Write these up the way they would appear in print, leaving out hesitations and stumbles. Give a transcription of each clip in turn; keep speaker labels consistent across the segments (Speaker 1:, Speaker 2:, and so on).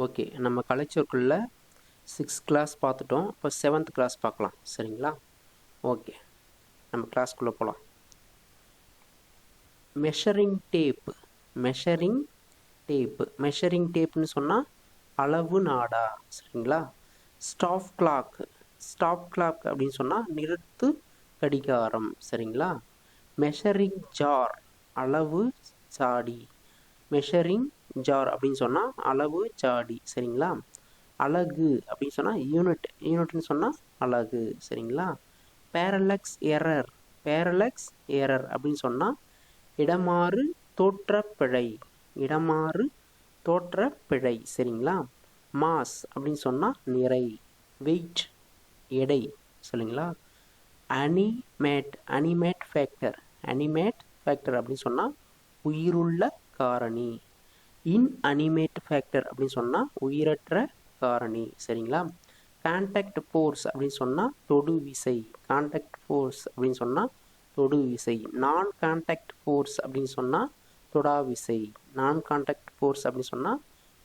Speaker 1: Okay, நம்ம கலைச்சொற்குள்ள 6th class பார்த்துட்டோம். இப்போ 7th கிளாஸ் பார்க்கலாம். சரிங்களா? ஓகே, நம்ம கிளாஸ்க்குள்ளே போகலாம். Measuring tape. Measuring tape. Measuring டேப்னு சொன்னால் அளவு நாடா. சரிங்களா? Stop clock. ஸ்டாப் கிளாக் அப்படின்னு சொன்னால் நிறுத்து கடிகாரம். சரிங்களா? Measuring jar. அளவு சாடி. மெஷரிங் ஜார் அப்படின்னு சொன்னால் அளவு சாடி. சரிங்களா? அலகு அப்படின்னு சொன்னால் யூனிட். யூனிட்னு சொன்னால் அலகு. சரிங்களா? Parallax error. பேரலக்ஸ் எரர் அப்படின்னு சொன்னால் இடமாறு தோற்றப்பிழை. இடமாறு தோற்றப்பிழை. சரிங்களா? மாஸ் அப்படின்னு சொன்னால் நிறை. வெயிட் எடை. சரிங்களா? Animate factor. அனிமேட் ஃபேக்டர் அப்படின்னு சொன்னால் உயிருள்ள காரணி. இன்அனிமேட் ஃபேக்டர் அப்படின்னு சொன்னால் உயிரற்ற காரணி. சரிங்களா? கான்டாக்ட் ஃபோர்ஸ் அப்படின்னு சொன்னால் தொடு விசை. கான்டாக்ட் ஃபோர்ஸ் அப்படின்னு சொன்னால் தொடு விசை. நான் கான்டாக்ட் ஃபோர்ஸ் அப்படின்னு சொன்னால் தொடா விசை. நான் கான்டாக்ட் ஃபோர்ஸ் அப்படின்னு சொன்னால்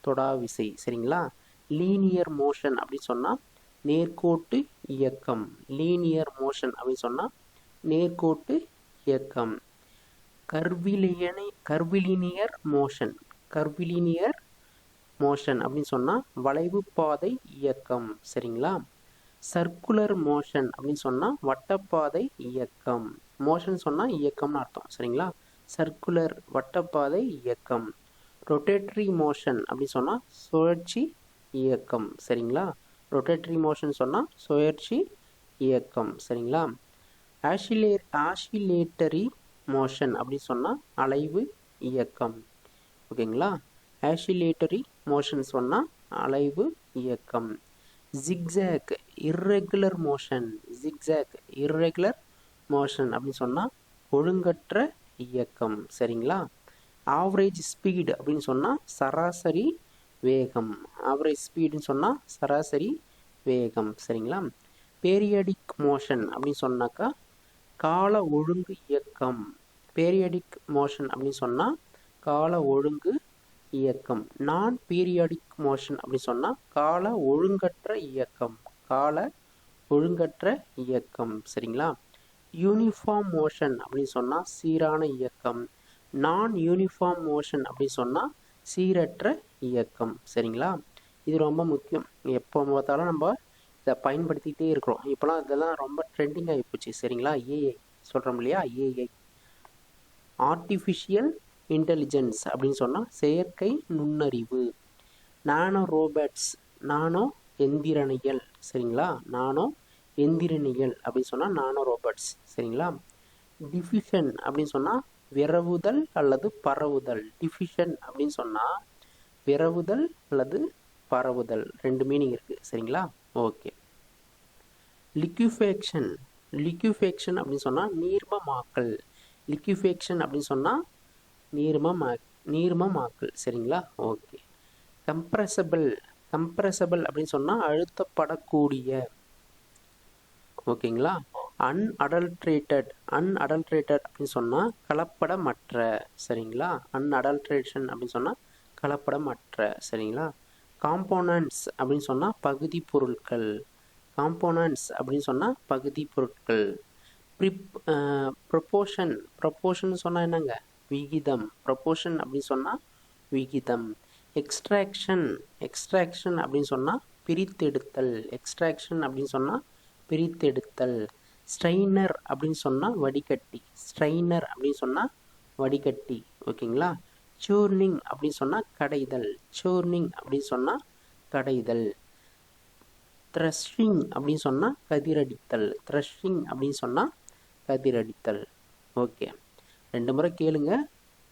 Speaker 1: தொடா விசை. சரிங்களா? லீனியர் மோஷன் அப்படின்னு சொன்னால் நேர்கோட்டு இயக்கம். லீனியர் மோஷன் அப்படின்னு சொன்னால் நேர்கோட்டு இயக்கம். Curvilinear motion. கர்விலினியர் மோஷன் அப்படின்னு சொன்னால் வளைவு பாதை இயக்கம். சரிங்களா? சர்க்குலர் மோஷன் அப்படின்னு சொன்னால் வட்டப்பாதை இயக்கம். மோஷன் சொன்னால் இயக்கம்னு அர்த்தம். சரிங்களா? சர்க்குலர் வட்டப்பாதை இயக்கம். ரொட்டேட்டரி மோஷன் அப்படின்னு சொன்னால் சுழற்சி இயக்கம். சரிங்களா? ரொட்டேட்டரி மோஷன் சொன்னால் சுழற்சி இயக்கம். சரிங்களா? ஆசிலேட்டரி மோஷன் அப்படின்னு சொன்னால் அலைவு இயக்கம். ஓகேங்களா? ஆசிலேட்டரி மோஷன் சொன்னால் அலைவு இயக்கம். Zigzag irregular motion. Zigzag irregular motion அப்படின்னு சொன்னால் ஒழுங்கற்ற இயக்கம். சரிங்களா? ஆவரேஜ் ஸ்பீடு அப்படின்னு சொன்னால் சராசரி வேகம். ஆவரேஜ் ஸ்பீடுன்னு சொன்னால் சராசரி வேகம். சரிங்களா? பேரியடிக் மோஷன் அப்படின்னு சொன்னாக்கா கால ஒழுங்கு இயக்கம். பேரியடிக் மோஷன் அப்படின்னு சொன்னால் கால ஒழுங்கு இயக்கம். நான் பீரியாடிக் மோஷன் அப்படின்னு சொன்னால் கால ஒழுங்கற்ற இயக்கம். கால ஒழுங்கற்ற இயக்கம். சரிங்களா? யூனிஃபார்ம் மோஷன் அப்படின்னு சொன்னால் சீரான இயக்கம். நான் யூனிஃபார்ம் மோஷன் அப்படின்னு சொன்னால் சீரற்ற இயக்கம். சரிங்களா? இது ரொம்ப முக்கியம். எப்போ பார்த்தாலும் நம்ம இதை பயன்படுத்திக்கிட்டே இருக்கிறோம். இப்போலாம் இதெல்லாம் ரொம்ப ட்ரெண்டிங் ஆகி போச்சு. சரிங்களா? ஏஐ சொல்கிறோம் இல்லையா? ஏஐ ஆர்டிஃபிஷியல் இன்டெலிஜென்ஸ் அப்படின்னு சொன்னால் செயற்கை நுண்ணறிவு. நானோ ரோபோட்ஸ். நானோ எந்திரனியல். சரிங்களா? நானோ எந்திரனியல் அப்படின்னு சொன்னால் நானோ ரோபோட்ஸ். சரிங்களா? டிஃபிஷன் அப்படின்னு சொன்னால் விரவுதல் அல்லது பரவுதல். டிஃபிஷன் அப்படின்னு சொன்னால் விரவுதல் அல்லது பரவுதல். ரெண்டு மீனிங் இருக்குது. சரிங்களா? ஓகே. லிக்யூஃபேக்ஷன். லிக்யூஃபேக்ஷன் அப்படின்னு சொன்னால் நீர்மமாக்கல். லிக்யூஃபேக்ஷன் அப்படின்னு சொன்னால் நீர்மமாக்கல். சரிங்களா? ஓகே. கம்ப்ரெசபிள். கம்ப்ரெசபிள் அப்படின்னு சொன்னால் அழுத்தப்படக்கூடிய. ஓகேங்களா? அன்அடல்ட்ரேட்டட். அன்அடல்ட்ரேட்டட் அப்படின்னு சொன்னால் கலப்படமற்ற. சரிங்களா? அன்அடல்ட்ரேஷன் அப்படின்னு சொன்னால் கலப்படமற்ற. சரிங்களா? காம்போனன்ட்ஸ் அப்படின்னு சொன்னால் பகுதி பொருட்கள். காம்போனன்ட்ஸ் அப்படின்னு சொன்னால் பகுதி பொருட்கள். ப்ரொபோஷன். ப்ரொபோஷன் சொன்னால் என்னங்க? விகிதம். ப்ரொபோஷன் அப்படின்னு சொன்னால் விகிதம். எக்ஸ்ட்ராக்ஷன். எக்ஸ்ட்ராக்ஷன் அப்படின்னு சொன்னால் பிரித்தெடுத்தல். எக்ஸ்ட்ராக்ஷன் அப்படின்னு சொன்னால் பிரித்தெடுத்தல். ஸ்ட்ரைனர் அப்படின்னு சொன்னால் வடிகட்டி. ஸ்ட்ரைனர் அப்படின்னு சொன்னால் வடிகட்டி. ஓகேங்களா? சூர்னிங் அப்படின்னு சொன்னால் கடைதல். சூர்னிங் அப்படின்னு சொன்னால் கடைதல். த்ரஷிங் அப்படின்னு சொன்னால் கதிரடித்தல். த்ரஷிங் அப்படின்னு சொன்னால் கதிரடித்தல். ஓகே, 2 முறை கேளுங்க.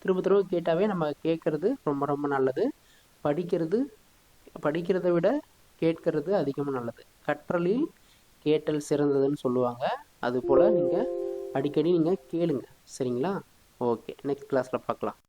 Speaker 1: திரும்ப கேட்டாவே நம்ம கேட்கறது ரொம்ப ரொம்ப நல்லது. படிக்கிறத விட கேட்கறது அதிகமாக நல்லது. கற்றலில் கேட்டல் சிறந்ததுன்னு சொல்லுவாங்க. அதுபோல் நீங்கள் அடிக்கடி நீங்கள் கேளுங்க. சரிங்களா? ஓகே, நெக்ஸ்ட் கிளாஸில் பார்க்கலாம்.